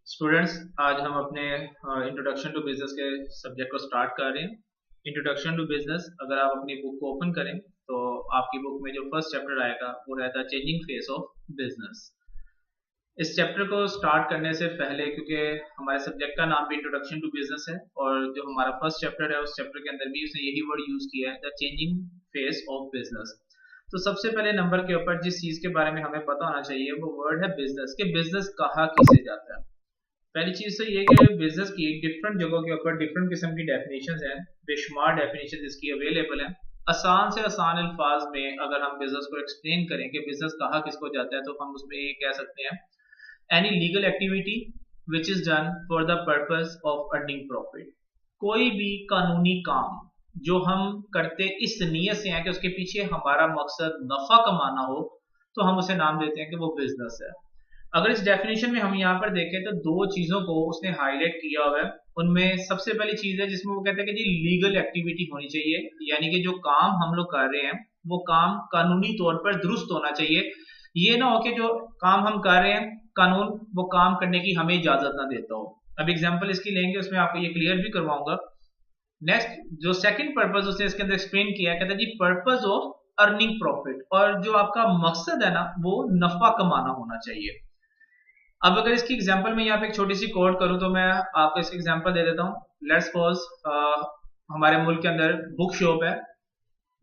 Students, आज हम अपने इंट्रोडक्शन टू बिजनेस के सब्जेक्ट को स्टार्ट कर रहे हैं। इंट्रोडक्शन टू बिजनेस अगर आप अपनी बुक को ओपन करें तो आपकी बुक में जो फर्स्ट चैप्टर आएगा वो रहता है चेंजिंग फेस ऑफ बिजनेस। इस चैप्टर को स्टार्ट करने से पहले, क्योंकि हमारे सब्जेक्ट का नाम भी इंट्रोडक्शन टू बिजनेस है और जो हमारा फर्स्ट चैप्टर है उस चैप्टर के अंदर भी उसने यही वर्ड यूज किया है, the changing face of business. तो सबसे पहले नंबर के ऊपर जिस चीज के बारे में हमें पता होना चाहिए वो वर्ड है बिजनेस। कि बिजनेस कहा किसे जाता है। पहली चीज तो ये कि बिजनेस की डिफरेंट जगहों के ऊपर डिफरेंट किस्म की डेफिनेशंस हैं, बेशुमार डेफिनेशन इसकी अवेलेबल हैं। आसान से आसान अल्फाज में अगर हम बिजनेस को एक्सप्लेन करें कि बिजनेस कहा किसको जाता है तो हम उसमें ये कह सकते हैं, any legal activity which is done for the purpose of earning profit. कोई भी कानूनी काम जो हम करते इस नीयत से है कि उसके पीछे हमारा मकसद नफा कमाना हो, तो हम उसे नाम देते हैं कि वो बिजनेस है। अगर इस डेफिनेशन में हम यहाँ पर देखें तो दो चीजों को उसने हाईलाइट किया हुआ है। उनमें सबसे पहली चीज है जिसमें वो कहते हैं कि जी लीगल एक्टिविटी होनी चाहिए, यानी कि जो काम हम लोग कर रहे हैं वो काम कानूनी तौर पर दुरुस्त होना चाहिए। ये ना हो कि जो काम हम कर रहे हैं कानून वो काम करने की हमें इजाजत ना देता हो। अब एग्जांपल इसकी लेंगे, उसमें आपको ये क्लियर भी करवाऊंगा। नेक्स्ट जो सेकंड पर्पस उसने इसके अंदर एक्सप्लेन किया है, कहता है जी पर्पस ऑफ अर्निंग प्रॉफिट, और जो आपका मकसद है ना वो नफा कमाना होना चाहिए। अब अगर इसकी एग्जांपल में यहाँ पे एक छोटी सी कोड करूं तो मैं आपको इसकी एग्जांपल दे देता हूं। लेट्स सपोज हमारे मुल्क के अंदर बुक शॉप है,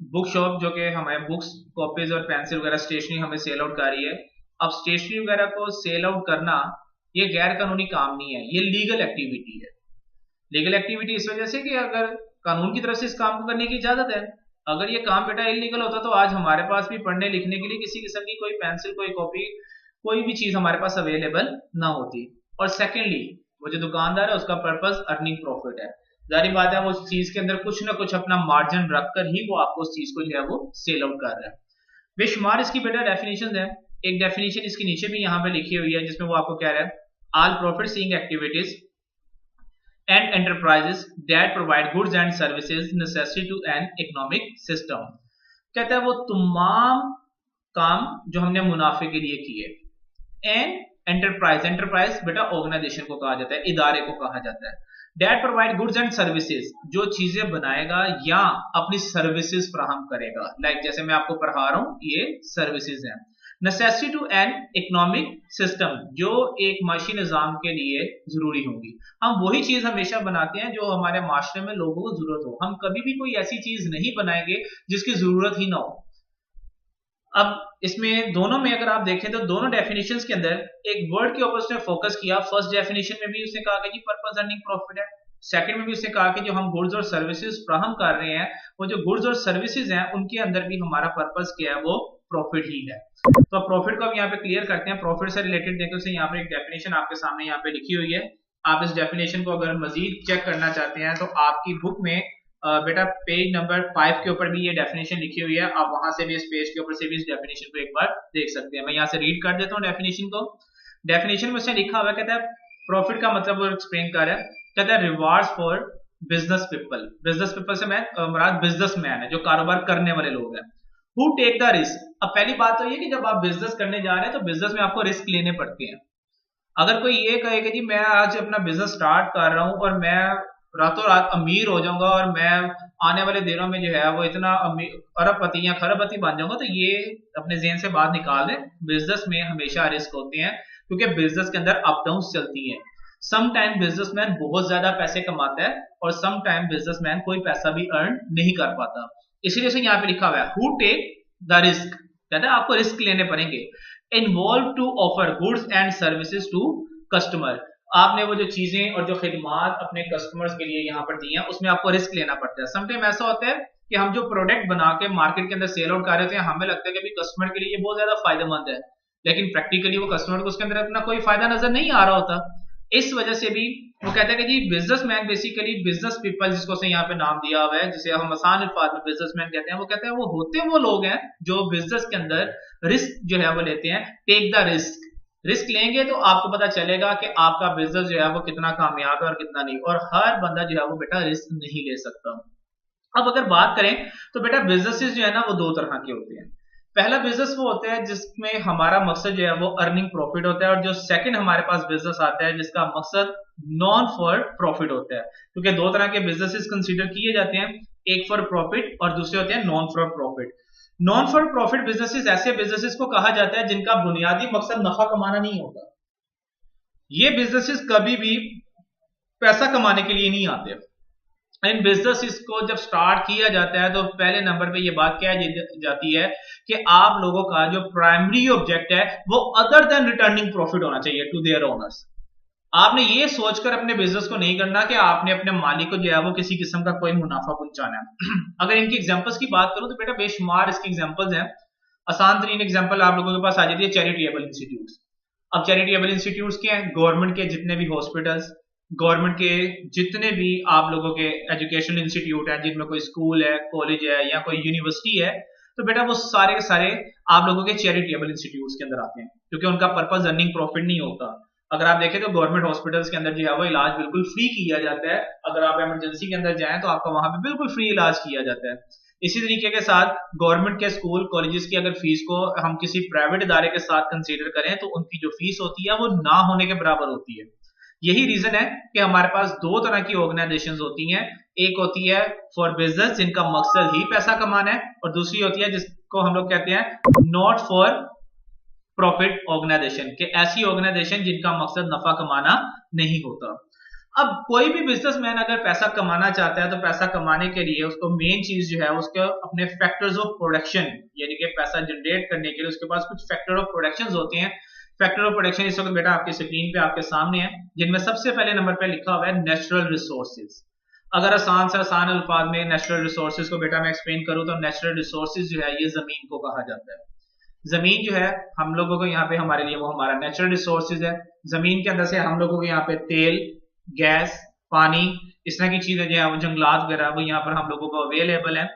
बुक शॉप जो कि हमारे बुक्स कॉपीज और पेंसिल वगैरह स्टेशनरी हमें सेल आउट कर रही है। अब स्टेशनरी वगैरह को सेल आउट करना ये गैर कानूनी काम नहीं है, ये लीगल एक्टिविटी है। लीगल एक्टिविटी इस वजह से कि अगर कानून की तरफ से इस काम को करने की इजाजत है। अगर ये काम बेटा इलीगल होता तो आज हमारे पास भी पढ़ने लिखने के लिए किसी किस्म की कोई पेंसिल, कोई कॉपी, कोई भी चीज हमारे पास अवेलेबल ना होती। और सेकेंडली वो जो दुकानदार है उसका पर्पस अर्निंग प्रॉफिट है। जारी बात है वो उस चीज के अंदर कुछ ना कुछ अपना मार्जिन रखकर ही वो आपको उस चीज को जो है वो सेल आउट कर रहा है। बेशुमार इसकी बेटा डेफिनेशन है। एक डेफिनेशन इसके नीचे भी यहाँ पे लिखी हुई है जिसमें वो आपको कह रहा है, all profit seeing activities and enterprises that provide goods and services necessary to an economic system। कहता है वो तमाम काम जो हमने मुनाफे के लिए किए। एंड एंटरप्राइज, एंटरप्राइज बेटा ऑर्गेनाइजेशन को कहा जाता है, इदारे को कहा जाता है। that provide goods and services, जो चीजें बनाएगा या अपनी सर्विसेज फराहम करेगा। लाइक जैसे मैं आपको पढ़ा रहा हूं ये सर्विसेज हैं। Necessity to an economic system, जो एक माशी निजाम के लिए जरूरी होंगी। हम वही चीज हमेशा बनाते हैं जो हमारे माशरे में लोगों को जरूरत हो। हम कभी भी कोई ऐसी चीज नहीं बनाएंगे जिसकी जरूरत ही ना हो। अब इसमें दोनों में अगर आप देखें तो दोनों डेफिनेशंस के अंदर एक वर्ड के ऊपर उसने फोकस किया। फर्स्ट डेफिनेशन में भी उसने कहा कि जी पर्पस अर्निंग प्रॉफिट है। सेकंड में भी उसने कहा कि जो हम गुड्स और सर्विसेज फ्राहम कर रहे हैं वो जो गुड्स और सर्विसेज हैं उनके अंदर भी हमारा पर्पस क्या है, वो प्रॉफिट ही है। तो प्रॉफिट को हम यहाँ पे क्लियर करते हैं। प्रॉफिट से रिलेटेड देखो से यहाँ पे एक डेफिनेशन आपके सामने यहाँ पे लिखी हुई है। आप इस डेफिनेशन को अगर मजीद चेक करना चाहते हैं तो आपकी बुक में बेटा पेज नंबर 5 के ऊपर भी ये डेफिनेशन लिखी हुई है। आप वहां से भी इस पेज के ऊपर से भी इस डेफिनेशन को एक बार देख सकते हैं। मैं यहाँ से रीड कर देता हूँ डेफिनेशन को। डेफिनेशन में उसने लिखा हुआ है, कहता है प्रॉफिट का मतलब वो एक्सप्लेन कर रहा है, कहता है rewards for business people. Business people से मैं मुराद बिजनेसमैन है, जो कारोबार करने वाले लोग हैं। Who take the risk. अब पहली बात तो ये कि जब आप बिजनेस करने जा रहे हैं तो बिजनेस में आपको रिस्क लेने पड़ते हैं। अगर कोई ये कहे कि जी मैं आज अपना बिजनेस स्टार्ट कर रहा हूं और मैं रातों रात अमीर हो जाऊंगा और मैं आने वाले दिनों में जो है वो इतना अरबपति या खरबपति बन जाऊंगा, तो ये अपने ज़हन से बात निकाल दें। बिजनेस में हमेशा रिस्क होते हैं क्योंकि बिजनेस के अंदर अप डाउन चलती हैं। सम टाइम बिजनेसमैन बहुत ज्यादा पैसे कमाता है और सम टाइम बिजनेसमैन कोई पैसा भी अर्न नहीं कर पाता। इसीलिए से यहाँ पे लिखा हुआ है हु टेक द रिस्क, कहता है आपको रिस्क लेने पड़ेंगे। Involve to offer goods and services to customer, आपने वो जो चीजें और जो खिदमात अपने कस्टमर्स के लिए यहाँ पर दी हैं उसमें आपको रिस्क लेना पड़ता है। समटाइम ऐसा होता है कि हम जो प्रोडक्ट बना के मार्केट के अंदर सेल आउट कर रहे थे, हमें लगता है कि कस्टमर के लिए ये बहुत ज्यादा फायदेमंद है, लेकिन प्रैक्टिकली वो कस्टमर को उसके अंदर अपना कोई फायदा नजर नहीं आ रहा होता। इस वजह से भी वो कहता है कि जी बिजनेसमैन बेसिकली बिजनेस पीपल, जिसको से यहाँ पे नाम दिया हुआ है, जिसे हम आसान अल्फाज में बिजनेसमैन कहते हैं, वो कहते हैं वो होते वो लोग हैं जो बिजनेस के अंदर रिस्क जो है वो लेते हैं। टेक द रिस्क, रिस्क लेंगे तो आपको पता चलेगा कि आपका बिजनेस जो है वो कितना कामयाब है और कितना नहीं। और हर बंदा जो है वो बेटा रिस्क नहीं ले सकता। अब अगर बात करें तो बेटा बिजनेसेस जो है ना वो दो तरह के होते हैं। पहला बिजनेस वो होता है जिसमें हमारा मकसद जो है वो अर्निंग प्रॉफिट होता है, और जो सेकंड हमारे पास बिजनेस आता है जिसका मकसद नॉन फॉर प्रॉफिट होता है। क्योंकि दो तरह के बिजनेसेस कंसीडर किए जाते हैं, एक फॉर प्रॉफिट और दूसरे होते हैं non for profit. Non for profit businesses ऐसे बिजनेसेस को कहा जाता है जिनका बुनियादी मकसद नफा कमाना नहीं होता। ये बिजनेसेस कभी भी पैसा कमाने के लिए नहीं आते। इन बिजनेस को जब स्टार्ट किया जाता है तो पहले नंबर पे ये बात क्या जाती है कि आप लोगों का जो प्राइमरी ऑब्जेक्ट है वो अदर देन रिटर्निंग प्रॉफिट होना चाहिए टू देयर ओनर्स। आपने ये सोचकर अपने बिजनेस को नहीं करना कि आपने अपने मालिक को जो है वो किसी किस्म का कोई मुनाफा पहुंचाना है। अगर इनकी एग्जांपल्स की बात करूं तो बेटा बेशुमार इसकी एग्जांपल्स हैं। आसान तरीन एग्जांपल आप लोगों के पास आ जाती है चैरिटेबल इंस्टीट्यूट्स। अब चैरिटेबल इंस्टीट्यूट्स क्या है? गवर्नमेंट के जितने भी हॉस्पिटल्स, गवर्नमेंट के जितने भी आप लोगों के एजुकेशनल इंस्टीट्यूट है, जिनमें कोई स्कूल है, कॉलेज है या कोई यूनिवर्सिटी है, तो बेटा वो सारे के सारे आप लोगों के चैरिटेबल इंस्टीट्यूट्स के अंदर आते हैं, क्योंकि उनका पर्पस अर्निंग प्रॉफिट नहीं होता। अगर आप देखें तो गवर्नमेंट हॉस्पिटल्स के अंदर जो है वो इलाज बिल्कुल फ्री किया जाता है। अगर आप इमरजेंसी के अंदर जाएं तो आपका वहां पे बिल्कुल फ्री इलाज किया जाता है। इसी तरीके के साथ गवर्नमेंट के स्कूल कॉलेजेस की अगर फीस को हम किसी प्राइवेट इदारे के साथ कंसीडर करें तो उनकी जो फीस होती है वो ना होने के बराबर होती है। यही रीजन है कि हमारे पास दो तरह की ऑर्गेनाइजेशंस होती हैं। एक होती है फॉर बिजनेस जिनका मकसद ही पैसा कमाना है, और दूसरी होती है जिसको हम लोग कहते हैं नॉट फॉर प्रॉफिट ऑर्गेनाइजेशन, के ऐसी ऑर्गेनाइजेशन जिनका मकसद नफा कमाना नहीं होता। अब कोई भी बिजनेसमैन अगर पैसा कमाना चाहता है तो पैसा कमाने के लिए उसको मेन चीज जो है उसके अपने फैक्टर्स ऑफ प्रोडक्शन, यानी कि पैसा जनरेट करने के लिए उसके पास कुछ फैक्टर ऑफ प्रोडक्शन होते हैं। फैक्टर ऑफ प्रोडक्शन इस वक्त बेटा आपकी स्क्रीन पे आपके सामने है, जिनमें सबसे पहले नंबर पे लिखा हुआ है नेचुरल रिसोर्सेज। अगर आसान से आसान अल्फाज में नेचुरल रिसोर्सेज को बेटा मैं एक्सप्लेन करूं तो नेचुरल रिसोर्सेज जो है ये जमीन को कहा जाता है। जमीन जो है हम लोगों को यहाँ पे हमारे लिए वो हमारा नेचुरल रिसोर्सेज है। जमीन के अंदर से हम लोगों को यहाँ पे तेल, गैस, पानी, इस तरह की चीजें जो है वो जंगलात वगैरह वो यहाँ पर हम लोगों को अवेलेबल है।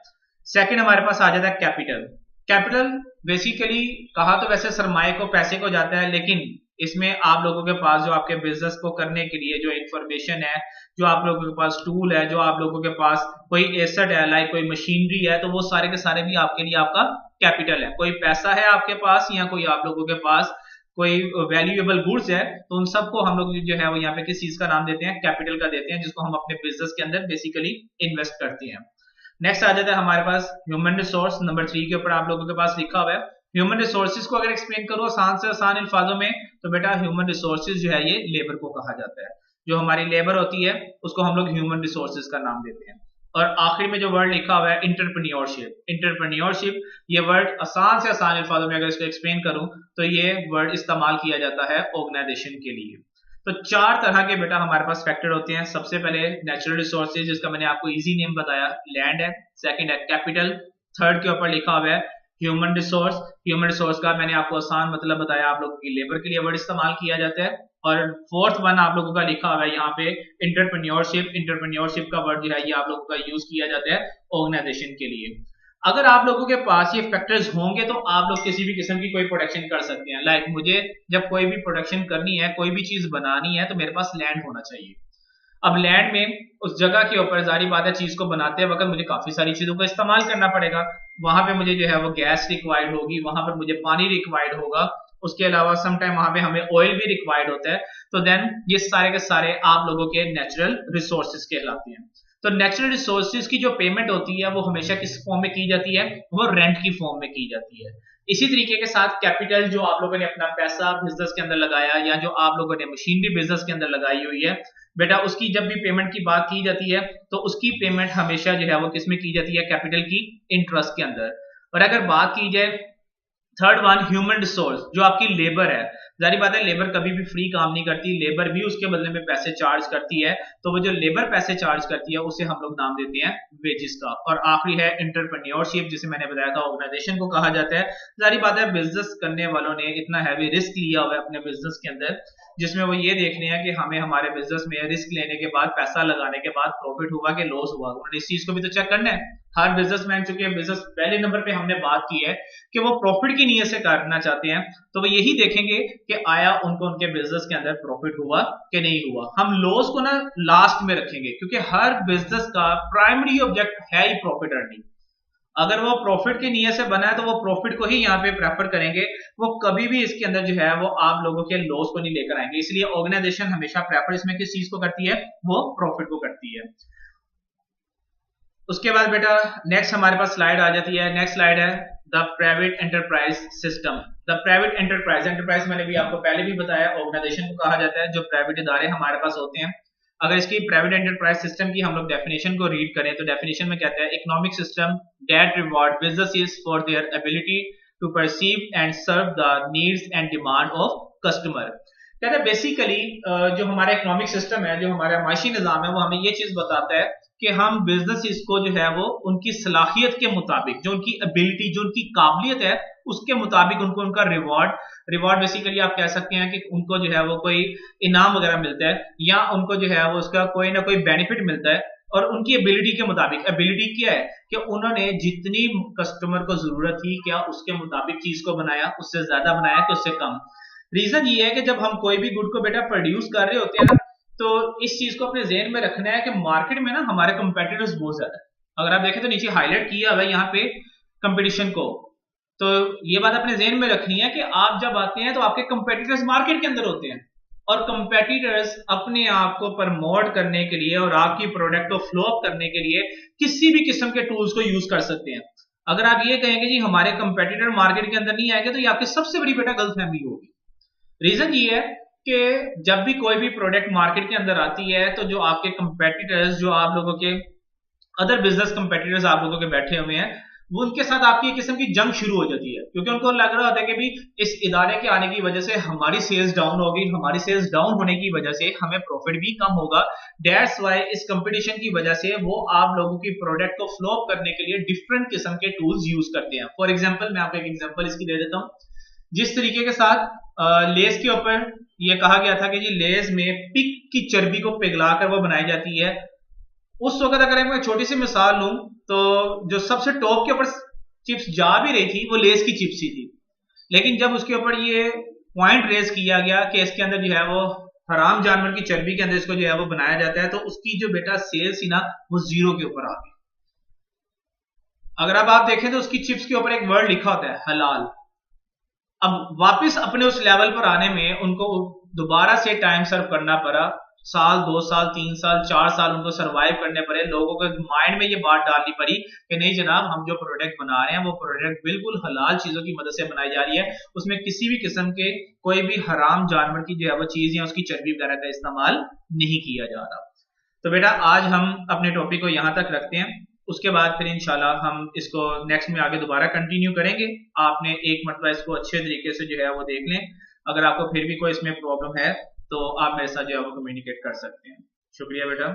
सेकंड हमारे पास आ जाता है कैपिटल। कैपिटल बेसिकली कहा तो वैसे सरमाए को, पैसे को जाता है, लेकिन इसमें आप लोगों के पास जो आपके बिजनेस को करने के लिए जो इंफॉर्मेशन है, जो आप लोगों के पास टूल है, जो आप लोगों के पास कोई एसेट है लाइक कोई मशीनरी है, तो वो सारे के सारे भी आपके लिए आपका कैपिटल है। कोई पैसा है आपके पास या कोई आप लोगों के पास कोई वैल्यूएबल गुड्स है, तो उन सबको हम लोग जो है वो यहाँ पे किस चीज का नाम देते हैं? कैपिटल का देते हैं, जिसको हम अपने बिजनेस के अंदर बेसिकली इन्वेस्ट करते हैं। नेक्स्ट आ जाता है हमारे पास ह्यूमन रिसोर्स। नंबर 3 के ऊपर आप लोगों के पास लिखा हुआ है ह्यूमन रिसोर्सेज को अगर एक्सप्लेन करो आसान से आसान अल्फाजों में तो बेटा ह्यूमन रिसोर्सेज जो है ये लेबर को कहा जाता है। जो हमारी लेबर होती है उसको हम लोग ह्यूमन रिसोर्सेज का नाम देते हैं। और आखिर में जो वर्ड लिखा हुआ है इंटरप्रेन्योरशिप। इंटरप्रेन्योरशिप ये वर्ड आसान से आसान अल्फाजों में अगर इसको एक्सप्लेन करूं तो ये वर्ड इस्तेमाल किया जाता है ऑर्गेनाइजेशन के लिए। तो चार तरह के बेटा हमारे पास फैक्टर होते हैं। सबसे पहले नेचुरल रिसोर्सेज, जिसका मैंने आपको इजी नेम बताया लैंड है। सेकंड है कैपिटल। थर्ड के ऊपर लिखा हुआ है ह्यूमन रिसोर्स। ह्यूमन रिसोर्स का मैंने आपको आसान मतलब बताया, आप लोगों की लेबर के लिए वर्ड इस्तेमाल किया जाता है। और फोर्थ वन आप लोगों का लिखा हुआ है यहाँ पे इंटरप्रेन्योरशिप। इंटरप्रेन्योरशिप का वर्ड जो है ये आप लोगों का यूज किया जाता है ऑर्गेनाइजेशन के लिए। अगर आप लोगों के पास ये फैक्टर्स होंगे तो आप लोग किसी भी किस्म की कोई प्रोडक्शन कर सकते हैं। लाइक मुझे जब कोई भी प्रोडक्शन करनी है, कोई भी चीज बनानी है, तो मेरे पास लैंड होना चाहिए। अब लैंड में उस जगह के ऊपर जारी बात है चीज को बनाते वक्त मुझे काफी सारी चीजों का इस्तेमाल करना पड़ेगा। वहां पे मुझे जो है वो गैस रिक्वायर्ड होगी, वहां पर मुझे पानी रिक्वायर्ड होगा, उसके अलावा समटाइम वहां पे हमें ऑयल भी रिक्वायर्ड होता है। तो देन ये सारे के सारे आप लोगों के नेचुरल रिसोर्सेज कहलाते हैं। तो नेचुरल रिसोर्सेज की जो पेमेंट होती है वो हमेशा किस फॉर्म में की जाती है? वो रेंट की फॉर्म में की जाती है। इसी तरीके के साथ कैपिटल, जो आप लोगों ने अपना पैसा बिजनेस के अंदर लगाया या जो आप लोगों ने मशीनरी बिजनेस के अंदर लगाई हुई है, बेटा उसकी जब भी पेमेंट की बात की जाती है तो उसकी पेमेंट हमेशा जो है वो किसमें की जाती है? कैपिटल की इंटरेस्ट के अंदर। और अगर बात की जाए थर्ड वन ह्यूमन रिसोर्स, जो आपकी लेबर है, जारी बात है लेबर कभी भी फ्री काम नहीं करती, लेबर भी उसके बदले में पैसे चार्ज करती है। तो वो जो लेबर पैसे चार्ज करती है उसे हम लोग नाम देते हैं वेजेस का। और आखिरी है एंटरप्रेन्योरशिप, जिसे मैंने बताया था ऑर्गेनाइजेशन को कहा जाता है। जारी बात है बिजनेस करने वालों ने इतना हैवी रिस्क लिया हुआ है अपने बिजनेस के अंदर, जिसमें वो ये देखने हैं कि हमें हमारे बिजनेस में रिस्क लेने के बाद, पैसा लगाने के बाद प्रॉफिट हुआ कि लॉस हुआ। उन्होंने इस चीज को भी तो चेक करना है। हर बिजनेसमैन, चूंकि बिजनेस पहले नंबर पे हमने बात की है कि वो प्रॉफिट की नीयत से करना चाहते हैं, तो वो यही देखेंगे कि आया उनको उनके बिजनेस के अंदर प्रॉफिट हुआ कि नहीं हुआ। हम लॉस को ना लास्ट में रखेंगे, क्योंकि हर बिजनेस का प्राइमरी ऑब्जेक्ट है ही प्रॉफिट अर्निंग। अगर वो प्रॉफिट की नीयत से बना है तो वो प्रॉफिट को ही यहाँ पे प्रेफर करेंगे, वो कभी भी इसके अंदर जो है वो आप लोगों के लॉस को नहीं लेकर आएंगे। इसलिए ऑर्गेनाइजेशन हमेशा प्रेफर इसमें किस चीज को करती है, वो प्रॉफिट को करती है। उसके बाद बेटा नेक्स्ट हमारे पास स्लाइड आ जाती है, नेक्स्ट स्लाइड है the private enterprise system. The private enterprise, enterprise मैंने भी आपको पहले भी बताया ऑर्गेनाइजेशन को कहा जाता है जो प्राइवेट इदारे हमारे पास होते हैं। अगर इसकी प्राइवेट एंटरप्राइज सिस्टम की हम लोग डेफिनेशन को रीड करें तो डेफिनेशन में कहता है economic system that reward businesses for their ability to perceive and serve the needs and demand of customer. कहते हैं बेसिकली जो हमारा इकोनॉमिक सिस्टम है, जो हमारा माशी निजाम है, वो हमें ये चीज बताता है कि हम बिजनेस को जो है वो उनकी सलाहियत के मुताबिक, जो उनकी एबिलिटी, जो उनकी काबिलियत है, उसके मुताबिक उनको उनका रिवॉर्ड बेसिकली आप कह सकते हैं कि उनको जो है वो कोई इनाम वगैरह मिलता है या उनको जो है वो उसका कोई ना कोई बेनिफिट मिलता है, और उनकी एबिलिटी के मुताबिक। एबिलिटी क्या है कि उन्होंने जितनी कस्टमर को जरूरत थी क्या उसके मुताबिक चीज को बनाया, उससे ज्यादा बनाया कि उससे कम। रीजन ये है कि जब हम कोई भी गुड को बेटा प्रोड्यूस कर रहे होते हैं ना, तो इस चीज को अपने जेहन में रखना है कि मार्केट में ना हमारे कंपेटिटर्स बहुत ज्यादा है। अगर आप देखें तो नीचे हाईलाइट किया हुआ है यहाँ पे कंपटीशन को, तो ये बात अपने जेहन में रखनी है कि आप जब आते हैं तो आपके कंपेटिटर्स मार्केट के अंदर होते हैं, और कंपेटिटर्स अपने आप को प्रमोट करने के लिए और आपकी प्रोडक्ट को फ्लॉप करने के लिए किसी भी किस्म के टूल्स को यूज कर सकते हैं। अगर आप ये कहेंगे जी हमारे कंपेटिटर मार्केट के अंदर नहीं आएंगे, तो ये आपकी सबसे बड़ी बेटा गलतफहमी होगी। रीजन ये है कि जब भी कोई भी प्रोडक्ट मार्केट के अंदर आती है तो जो आपके कंपेटिटर्स, जो आप लोगों के अदर बिजनेस कंपेटिटर्स आप लोगों के बैठे हुए हैं, वो उनके साथ आपकी एक किस्म की जंग शुरू हो जाती है, क्योंकि उनको लग रहा होता है कि भी इस इदारे के आने की वजह से हमारी सेल्स डाउन होगी, हमारी सेल्स डाउन होने की वजह से हमें प्रॉफिट भी कम होगा। दैट्स वाई इस कंपटीशन की वजह से वो आप लोगों की प्रोडक्ट को फ्लॉप करने के लिए डिफरेंट किस्म के टूल्स यूज करते हैं। फॉर एग्जाम्पल मैं आपको एक एग्जाम्पल इसकी दे देता हूँ। जिस तरीके के साथ लेस के ऊपर ये कहा गया था कि जी लेस में पिग की चर्बी को पिघलाकर वो बनाई जाती है, उस वक्त अगर मैं छोटी सी मिसाल लूं तो जो सबसे टॉप के ऊपर चिप्स जा भी रही थी वो लेस की चिप्स ही थी, लेकिन जब उसके ऊपर ये पॉइंट रेज किया गया कि इसके अंदर जो है वो हराम जानवर की चर्बी के अंदर इसको जो है वो बनाया जाता है, तो उसकी जो बेटा सेल्स थी ना वो जीरो के ऊपर आ गई। अगर अब आप देखें तो उसकी चिप्स के ऊपर एक वर्ड लिखा होता है हलाल। अब वापस अपने उस लेवल पर आने में उनको दोबारा से टाइम सर्व करना पड़ा, साल 2 साल 3 साल 4 साल उनको सरवाइव करने पड़े। लोगों के माइंड में ये बात डालनी पड़ी कि नहीं जनाब, हम जो प्रोडक्ट बना रहे हैं वो प्रोडक्ट बिल्कुल हलाल चीजों की मदद से बनाई जा रही है, उसमें किसी भी किस्म के कोई भी हराम जानवर की जो है वो चीज या उसकी चर्बी वगैरह का इस्तेमाल नहीं किया जा रहा। तो बेटा आज हम अपने टॉपिक को यहां तक रखते हैं, उसके बाद फिर इंशाल्लाह हम इसको नेक्स्ट में आगे दोबारा कंटिन्यू करेंगे। आपने एक मरतबा इसको अच्छे तरीके से जो है वो देख लें। अगर आपको फिर भी कोई इसमें प्रॉब्लम है तो आप मेरे साथ जो है वो कम्युनिकेट कर सकते हैं। शुक्रिया बेटा।